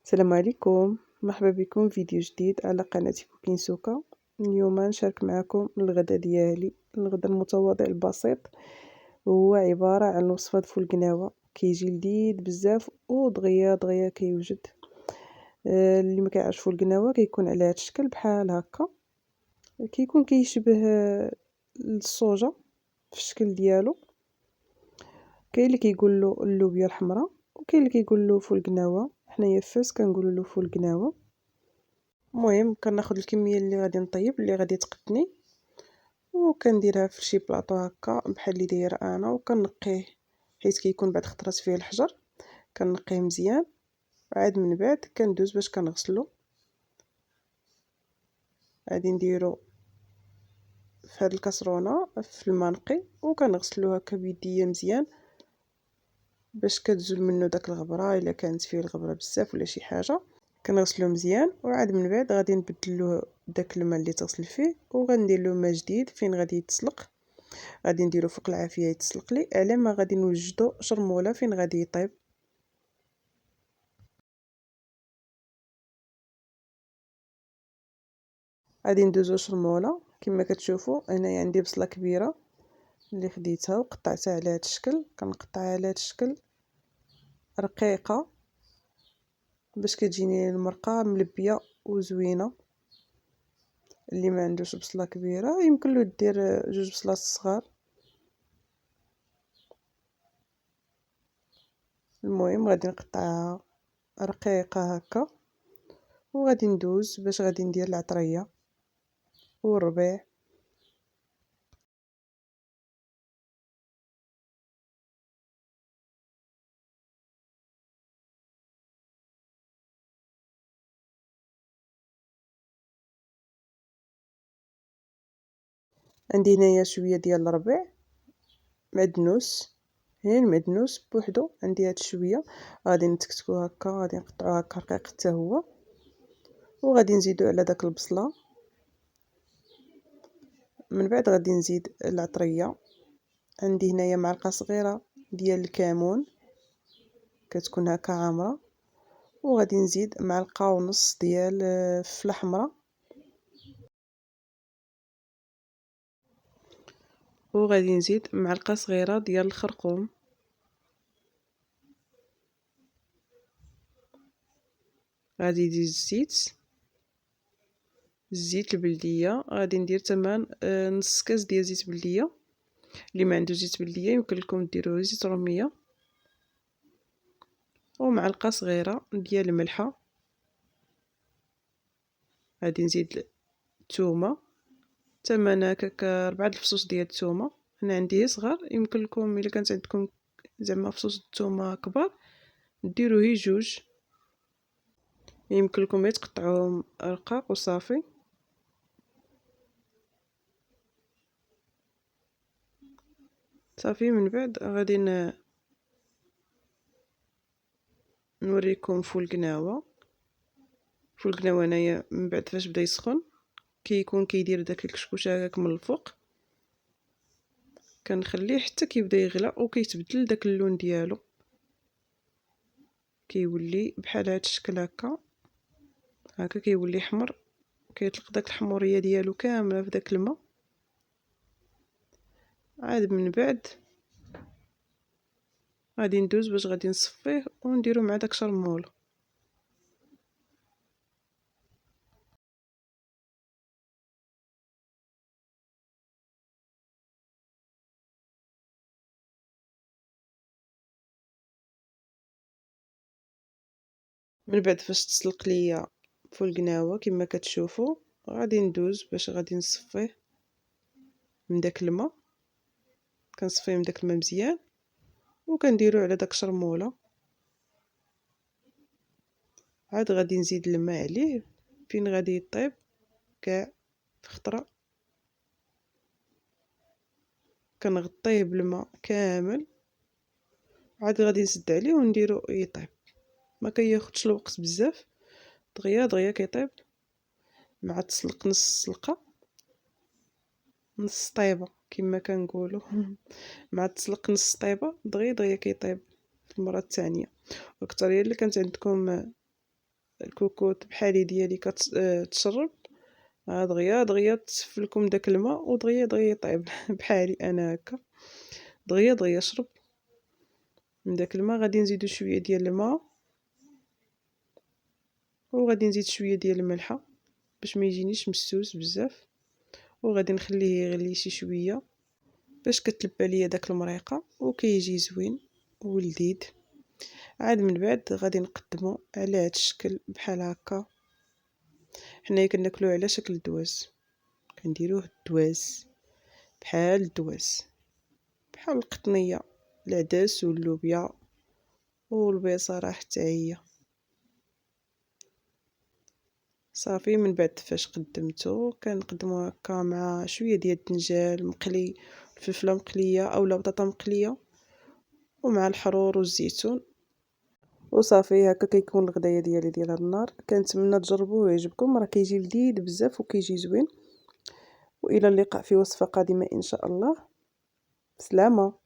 السلام عليكم، مرحبا بكم في فيديو جديد على قناة كوكين سوكا. اليوم نشارك معكم الغدا ديالي، الغدا المتواضع البسيط، وهو عبارة عن وصفة فول القناوة. كيجي لذيذ بزاف ودغيا دغيا كيوجد. اللي ما كيعرفش فول القناوة كيكون على هذا الشكل بحال هكا، كيكون كيشبه الصوجة في الشكل ديالو. كاين اللي كيقول له اللوبيا الحمراء وكاين اللي كيقول له فول القناوة. حنايا فاس كنقولوا له فول القناوة. المهم كناخذ الكميه اللي غادي نطيب اللي غادي تقدني، وكنديرها في شي بلاطو هكا بحال اللي دايره انا، وكنقيه حيت كيكون بعد خطرات فيه الحجر. كنقيه مزيان، عاد من بعد كندوز باش كنغسلو. غادي نديرو في هاد الكاسرونه في الماء نقي، وكنغسلو هكا بيديا مزيان باش كتزول منه داك الغبره الا كانت فيه الغبره بزاف ولا شي حاجه. كنغسلو مزيان، وعاد من بعد غادي نبدلوه داك الماء اللي تغسل فيه، وغندير له ماء جديد فين غادي يتسلق. غادي نديرو فوق العافيه يتسلق لي، على ما غادي نوجدو شرموله فين غادي يطيب. غادي ندوزو شرموله كما كتشوفوا. هنايا عندي بصله كبيره اللي خديتها وقطعتها على هذا الشكل. كنقطعها على هذا الشكل رقيقه باش كتجيني المرقه ملبيه وزوينه. اللي ما عندوش بصله كبيره يمكن له دير جوج بصلات صغار. المهم غادي نقطعها رقيقه هكا، وغادي ندوز باش غادي ندير العطريه والربيع. عندي هنايا شويه ديال الربيع معدنوس، غير المعدنوس بوحدو. عندي هاد شويه غادي نتكتكو هكا، غادي نقطعوه هكا رقيق حتى هو، وغادي نزيدو على داك البصله. من بعد غادي نزيد العطريه. عندي هنايا معلقه صغيره ديال الكمون كتكون هكا عامره، وغادي نزيد معلقه ونص ديال الفله حمراء، وغادي نزيد معلقه صغيره ديال الخرقوم. غادي ندير الزيت البلديه. غادي ندير تمن نص كاس ديال زيت بلديه. اللي ما عنده زيت بلديه يمكن لكم ديروه زيت روميه، ومعلقه صغيره ديال الملحه. غادي نزيد الثومه، تمن هكاك 4 الفصوص ديال الثومه. انا عندي صغار، يمكن لكم الا كانت عندكم زعما فصوص الثومه كبار ديروا هي جوج. يمكن لكم تقطعوهم رقاق وصافي. صافي من بعد غادي نوريكم فول القناوه. فول القناوه انايا من بعد فاش بدا يسخن كيكون كيدير داك الكشكوشه هكاك من الفوق. كنخليه حتى كيبدا يغلى وكيتبدل داك اللون ديالو، كيولي بحال هاد الشكل هكا. كيولي حمر، كيطلق داك الحموريه ديالو كامله في داك الماء. عاد من بعد غادي ندوز باش غادي نصفيه ونديرو مع داك شرمول. من بعد فاش تسلق ليا فول القناوه كما كتشوفوا، غادي ندوز باش غادي نصفيه من داك الماء. كنصفيه من داك الماء مزيان وكنديرو على داك شرموله. عاد غادي نزيد الماء عليه فين غادي يطيب كاع في خطره. كنغطيه بالماء كامل، عاد غادي نسد عليه ونديرو يطيب. ما كياخدش الوقت بزاف، دغيا دغيا كيطيب. مع تسلق نص سلقه، نص طيبه كما كنقولوا مع تسلق نص طيبه دغيا دغيا كيطيب في المره الثانيه. اكثر اللي كانت عندكم الكوكوط بحالي ديالي كتشرب، دغيا دغيا تصف لكم داك الماء ودغيا دغيا يطيب بحالي انا هكا، دغيا دغيا شرب من داك الماء. غادي نزيدو شويه ديال الماء وغادي نزيد شويه ديال الملحه باش ما يجينيش مسوس بزاف، وغادي نخليه يغلي شي شويه باش كتلبى ليا داك المريقه وكيجي زوين ولذيذ. عاد من بعد غادي نقدمو على هاد الشكل بحال هكا. حنايا كناكلوه على شكل الدواز، كنديروه الدواز بحال الدواز، بحال القطنيه، العدس واللوبيا والبيصه راه حتى هي صافي. من بعد فاش قدمته كنقدمو هكا مع شويه ديال الدنجال مقلي، الفلفله مقليه اولا بطاطا مقليه، ومع الحرور والزيتون، وصافي هكا كيكون الغدايه ديالي ديال هاد النهار. كنتمنى تجربوه ويعجبكم، راه كيجي لذيذ بزاف وكيجي زوين. والى اللقاء في وصفه قادمه ان شاء الله. بسلامه.